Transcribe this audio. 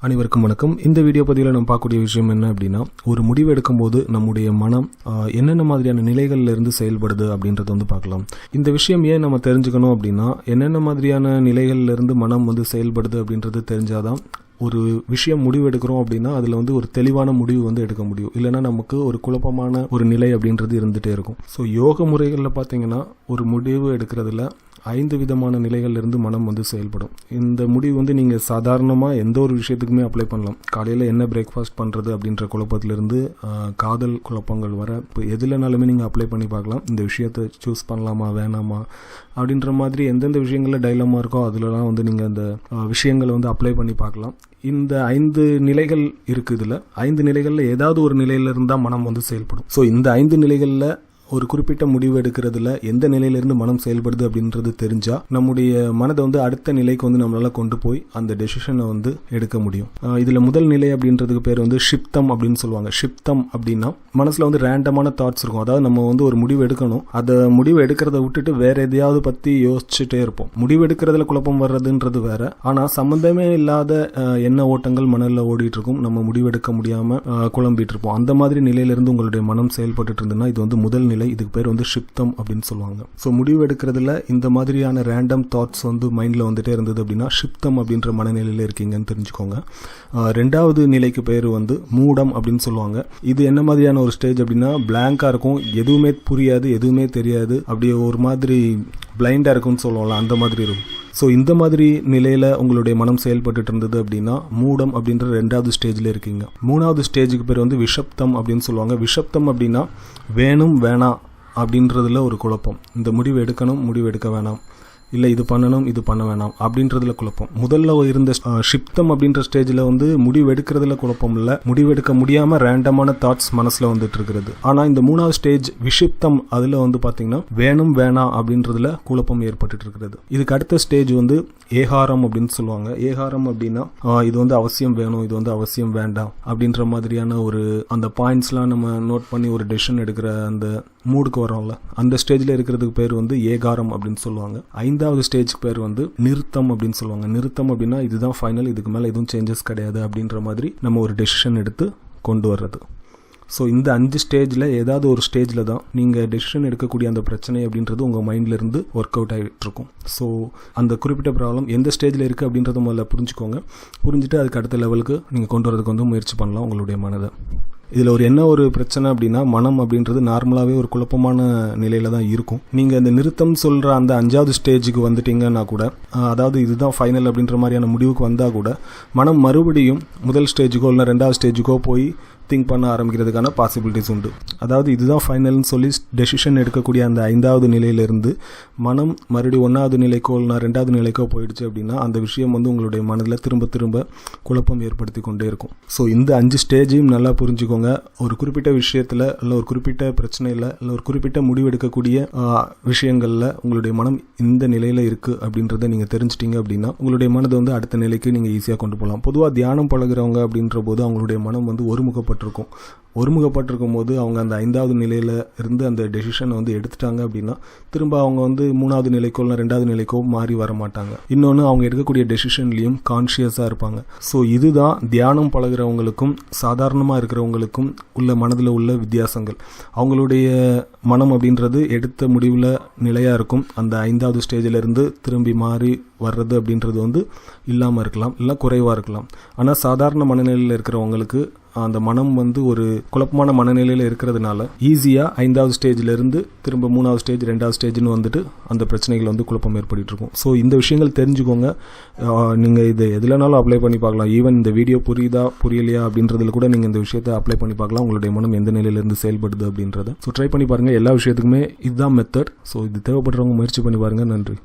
அனைவருக்கும் வணக்கம். இந்த வீடியோ பதிவில் நம்ம பார்க்கக்கூடிய விஷயம் என்ன அப்படின்னா, ஒரு முடிவு எடுக்கும்போது நம்முடைய மனம் என்னென்ன மாதிரியான நிலைகள்ல இருந்து செயல்படுது அப்படின்றத பார்க்கலாம். இந்த விஷயம் ஏன் நம்ம தெரிஞ்சுக்கணும் அப்படின்னா, என்னென்ன மாதிரியான நிலைகள்ல இருந்து மனம் செயல்படுது அப்படின்றது தெரிஞ்சாதான் ஒரு விஷயம் முடிவு எடுக்கிறோம் அப்படின்னா அதில் ஒரு தெளிவான முடிவு எடுக்க முடியும். இல்லைனா நமக்கு ஒரு குழப்பமான ஒரு நிலை அப்படின்றது இருந்துகிட்டே இருக்கும். ஸோ யோக முறைகளில் பார்த்தீங்கன்னா ஒரு முடிவு எடுக்கிறதுல 5 விதமான நிலைகள்லேருந்து மனம் செயல்படும். இந்த முடிவு நீங்கள் சாதாரணமாக எந்த ஒரு விஷயத்துக்குமே அப்ளை பண்ணலாம். காலையில் என்ன பிரேக்ஃபாஸ்ட் பண்ணுறது அப்படின்ற குழப்பத்திலிருந்து காதல் குழப்பங்கள் வர இப்போ எதுலனாலுமே நீங்கள் அப்ளை பண்ணி பார்க்கலாம். இந்த விஷயத்தை சூஸ் பண்ணலாமா வேணாமா அப்படின்ற மாதிரி எந்தெந்த விஷயங்களில் டைலமா இருக்கோ அதிலலாம் நீங்கள் அந்த விஷயங்களை அப்ளை பண்ணி பார்க்கலாம். இந்த 5 நிலைகள் இருக்குது. இதில் 5 நிலைகளில் ஏதாவது ஒரு நிலையிலிருந்து தான் மனம் செயல்படும். ஸோ இந்த 5 நிலைகளில் ஒரு குறிப்பிட்ட முடிவு எடுக்கிறதுல எந்த நிலையிலிருந்து மனம் செயல்படுது அப்படின்றது தெரிஞ்சா நம்முடைய மனதை அடுத்த நிலைக்கு நம்மளால கொண்டு போய் அந்த டெசிஷனை எடுக்க முடியும். இதுல முதல் நிலை அப்படின்றதுக்கு பேர் ஷிப்தம் அப்படின்னு சொல்லுவாங்க. ஷிப்தம் அப்படின்னா மனசுல ரேண்டமான தாட்ஸ் இருக்கும். அதாவது நம்ம ஒரு முடிவு எடுக்கணும், அதை முடிவு எடுக்கிறத விட்டுட்டு வேற எதையாவது பத்தி யோசிச்சுட்டே இருப்போம். முடிவு எடுக்கிறதுல குழப்பம் வர்றதுன்றது வேற, ஆனா சம்பந்தமே இல்லாத எண்ண ஓட்டங்கள் மனதில் ஓடிட்டு இருக்கும். நம்ம முடிவெடுக்க முடியாம குழம்பிட்டு இருப்போம். அந்த மாதிரி நிலையிலிருந்து உங்களுடைய மனம் செயல்பட்டு இருந்ததுன்னா இது முதல் நிலை. இதுக்கு பேர் ஷிப்தம் அப்படின்னு சொல்லுவாங்க. ஸோ முடிவு எடுக்கிறதுல இந்த மாதிரியான ரேண்டம் தாட்ஸ் மைண்ட்ல வந்துட்டே இருந்தது அப்படின்னா ஷிப்தம் அப்படின்ற மனநிலையில இருக்கீங்கன்னு தெரிஞ்சுக்கோங்க. ரெண்டாவது நிலைக்கு பேர் மூடம் அப்படின்னு சொல்லுவாங்க. இது என்ன மாதிரியான ஒரு ஸ்டேஜ் அப்படின்னா, பிளாங்கா இருக்கும், எதுவுமே புரியாது, எதுவுமே தெரியாது, அப்படியே ஒரு மாதிரி பிளைண்டா இருக்கும்னு சொல்லுவாங்க, அந்த மாதிரி இருக்கும். ஸோ இந்த மாதிரி நிலையில் உங்களுடைய மனம் செயல்பட்டு இருந்தது அப்படின்னா மூடம் அப்படின்ற 2வது ஸ்டேஜில் இருக்கீங்க. 3வது ஸ்டேஜுக்கு பேர் விஷப்தம் அப்படின்னு சொல்லுவாங்க. விஷப்தம் அப்படின்னா வேணும் வேணாம் அப்படின்றதுல ஒரு குழப்பம். இந்த முடிவு எடுக்கணும், முடிவு எடுக்க வேணாம், இல்லை இது பண்ணணும், இது பண்ண வேணாம் அப்படின்றதுல குழப்பம். முதல்ல இருந்த ஷிப்தம் அப்படின்ற ஸ்டேஜில் முடிவு எடுக்கிறதுல குழப்பம் இல்லை, முடிவு எடுக்க முடியாம ரேண்டமான தாட்ஸ் மனசுல இருக்கிறது. ஆனா இந்த 3வது ஸ்டேஜ் விஷிப்தம், அதுல பார்த்தீங்கன்னா வேணும் வேணாம் அப்படின்றதுல குழப்பம் ஏற்பட்டு இருக்கிறது. இதுக்கு அடுத்த ஸ்டேஜ் ஏகாரம் அப்படின்னு சொல்லுவாங்க. ஏகாரம் அப்படின்னா இது அவசியம் வேணும், இது அவசியம் வேண்டாம் அப்படின்ற மாதிரியான ஒரு அந்த பாயிண்ட்ஸ்லாம் நம்ம நோட் பண்ணி ஒரு டெசிஷன் எடுக்கிற அந்த மூடுக்கு வரோம்ல, அந்த ஸ்டேஜ்ல இருக்கிறதுக்கு பேர் ஏகாரம் அப்படின்னு சொல்லுவாங்க. 5வது ஸ்டேஜ்க்கு பேர் நிறுத்தம் அப்படின்னு சொல்லுவாங்க. நிறுத்தம் அப்படின்னா இதுதான் ஃபைனல், இதுக்கு மேல எதுவும் சேஞ்சஸ் கிடையாது அப்படின்ற மாதிரி நம்ம ஒரு டெசிஷன் எடுத்து கொண்டு வர்றது. ஸோ இந்த 5 ஸ்டேஜில் ஏதாவது ஒரு ஸ்டேஜில் தான் நீங்கள் டெசிஷன் எடுக்கக்கூடிய அந்த பிரச்சனை அப்படின்றது உங்கள் மைண்ட்லேருந்து ஒர்க் அவுட் ஆகிட்டு இருக்கும். ஸோ அந்த குறிப்பிட்ட ப்ராப்ளம் எந்த ஸ்டேஜில் இருக்குது அப்படின்றத முதல்ல புரிஞ்சுக்கோங்க. புரிஞ்சுட்டு அதுக்கு அடுத்த லெவலுக்கு நீங்கள் கொண்டு வரதுக்கு முயற்சி பண்ணலாம் உங்களுடைய மனதை. இதில் என்ன ஒரு பிரச்சனை அப்படின்னா, மனம் அப்படின்றது நார்மலாகவே ஒரு குழப்பமான நிலையில தான் இருக்கும். நீங்கள் இந்த நிறுத்தம் சொல்கிற அந்த 5வது ஸ்டேஜுக்கு வந்துட்டீங்கன்னா கூட, அதாவது இதுதான் ஃபைனல் அப்படின்ற மாதிரியான முடிவுக்கு வந்தால் கூட, மனம் மறுபடியும் முதல் ஸ்டேஜுக்கோ இல்லை 2வது ஸ்டேஜுக்கோ போய் திங்க் பண்ண ஆரம்பிக்கிறதுக்கான பாசிபிலிட்டிஸ் உண்டு. அதாவது இதுதான் ஃபைனல்னு சொல்லி டெசிஷன் எடுக்கக்கூடிய அந்த 5வது நிலையிலிருந்து மனம் மறுபடியும் 1வது நிலைக்கோ இல்லை 2வது நிலைக்கோ போயிடுச்சு அப்படின்னா அந்த விஷயம் உங்களுடைய மனதில் திரும்ப திரும்ப குழப்பம் ஏற்படுத்தி கொண்டே இருக்கும். ஸோ இந்த 5 ஸ்டேஜையும் நல்லா புரிஞ்சுக்கோங்க. ஒரு குறிப்பிட்ட விஷயத்தில் இல்லை ஒரு குறிப்பிட்ட பிரச்சனையில் இல்லை ஒரு குறிப்பிட்ட முடிவெடுக்கக்கூடிய விஷயங்களில் உங்களுடைய மனம் இந்த நிலையில் இருக்குது அப்படின்றத நீங்கள் தெரிஞ்சிட்டீங்க அப்படின்னா உங்களுடைய மனதை அடுத்த நிலைக்கு நீங்கள் ஈஸியாக கொண்டு போகலாம். பொதுவாக தியானம் பழகிறவங்க அப்படின்ற போது அவங்களுடைய மனம் ஒருமுகப்பட்டிருக்கும் போது அவங்க அந்த 5வது நிலையில இருந்து அந்த டெசிஷனை எடுத்துட்டாங்க அப்படின்னா திரும்ப அவங்க 3வது நிலைக்கோ இல்லை 2வது நிலைக்கோ மாறி வர மாட்டாங்க. இன்னொன்று, அவங்க எடுக்கக்கூடிய டெசிஷன்லையும் கான்ஷியஸாக இருப்பாங்க. ஸோ இதுதான் தியானம் பழகிறவங்களுக்கும் சாதாரணமாக இருக்கிறவங்களுக்கும் உள்ள மனதில் உள்ள வித்தியாசங்கள். அவங்களுடைய மனம் அப்படின்றது எடுத்த முடிவில் நிலையாக இருக்கும். அந்த 5வது ஸ்டேஜில் இருந்து திரும்பி மாறி வர்றது அப்படின்றது இல்லாமல் இருக்கலாம், இல்லை குறைவாக இருக்கலாம். ஆனால் சாதாரண மனநிலையில் இருக்கிறவங்களுக்கு அந்த மனம் ஒரு குழப்பமான மனநிலையில் இருக்கிறதுனால ஈஸியாக 5வது ஸ்டேஜில் இருந்து திரும்ப 3வது ஸ்டேஜ் 2வது ஸ்டேஜ்னு அந்த பிரச்சனைகள் குழப்பம் ஏற்பட்டு இருக்கும். ஸோ இந்த விஷயங்கள் தெரிஞ்சுக்கோங்க. நீங்கள் இதை எதுலனாலும் அப்ளை பண்ணி பார்க்கலாம். ஈவன் இந்த வீடியோ புரியுதா புரியலையா அப்படின்றதுல கூட நீங்கள் இந்த விஷயத்தை அப்ளை பண்ணி பார்க்கலாம். உங்களுடைய மனம் எந்த நிலையிலிருந்து செயல்படுது அப்படின்றத ஸோ ட்ரை பண்ணி பாருங்கள். எல்லா விஷயத்துக்குமே இதுதான் மெத்தட். ஸோ இது தேவைப்படுறவங்க முயற்சி பண்ணி பாருங்கள். நன்றி.